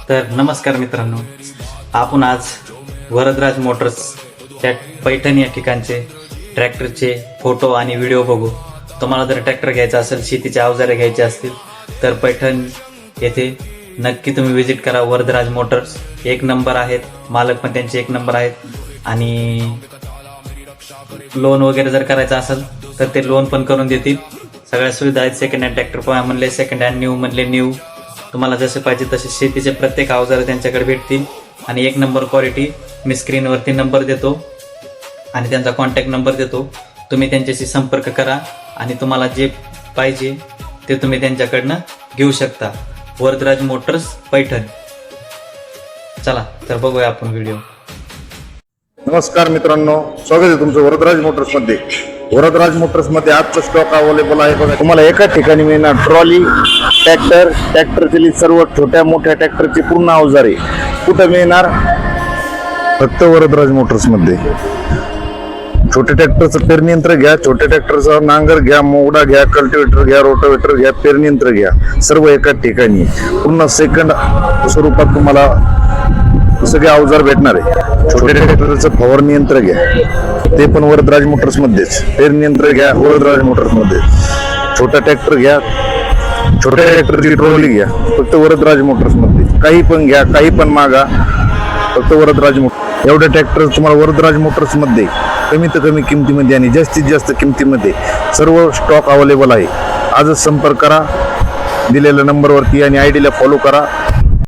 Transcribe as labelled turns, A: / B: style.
A: तर नमस्कार मित्रांनो, आपण आज वरदराज मोटर्स त्या पैठण या ठिकाणचे ट्रॅक्टरचे फोटो आणि व्हिडिओ बघू. तुम्हाला जर ट्रॅक्टर घ्यायचा असेल, शेतीचे अवजारे घ्यायचे असतील तर पैठण येथे नक्की तुम्ही विजिट करा. वरदराज मोटर्स एक नंबर आहेत, मालक पण त्यांचे एक नंबर आहेत आणि लोन वगैरे जर करायचं असेल तर ते लोन पण करून देतील. सगळ्या सुविधा आहेत. सेकंड हँड ट्रॅक्टर म्हणले सेकंड हँड, न्यू म्हणले न्यू. तुम्हाला जसे पाहिजे तसे शेतीचे प्रत्येक अवजार त्यांच्याकडे भेटतील आणि एक नंबर क्वालिटी. मी स्क्रीनवरती नंबर देतो आणि त्यांचा कॉन्टॅक्ट नंबर देतो. तुम्ही त्यांच्याशी संपर्क करा आणि तुम्हाला जे पाहिजे ते तुम्ही त्यांच्याकडनं घेऊ शकता. वरदराज मोटर्स पैठण. चला तर बघूया आपण व्हिडिओ.
B: नमस्कार मित्रांनो, स्वागत आहे तुमचं वरदराज मोटर्स मध्ये. वरदराज मोटर्स मध्ये आजचा स्टॉक अवेलेबल आहे बघा. तुम्हाला एका ठिकाणी मिळणार ट्रॉली, ट्रॅक्टरची सर्व छोट्या मोठ्या ट्रॅक्टरची पूर्ण अवजारे. कुठं मिळणार? फक्त वरदराज मोटर्स मध्ये. छोट्या ट्रॅक्टरचं पेरणी यंत्र घ्या, छोट्या ट्रॅक्टरचा नांगर घ्या, मोगडा घ्या, कल्टिवेटर घ्या, रोटावेटर घ्या, पेरणी यंत्र घ्या, सर्व एका ठिकाणी पूर्ण सेकंड स्वरूपात तुम्हाला सगळे अवजार भेटणार आहे. छोट्या ट्रॅक्टरचं फवारणी यंत्र घ्या, ते पण वरदराज मोटर्स मध्येच. पेरणी यंत्र घ्या, वरदराज मोटर्स मध्ये. छोटा ट्रॅक्टर घ्या, छोट्या ट्रॅक्टरची ट्रॉली घ्या, फक्त वरदराज मोटर्स मध्ये. काही पण घ्या, काही पण मागा, फक्त वरदराज मोटर्स. एवढे ट्रॅक्टर तुम्हाला वरदराज मोटर्स मध्ये कमीत कमी किमतीमध्ये आणि जास्तीत जास्त किमतीमध्ये सर्व स्टॉक अवेलेबल आहे. आजच संपर्क करा दिलेल्या नंबरवरती आणि आयडीला फॉलो करा.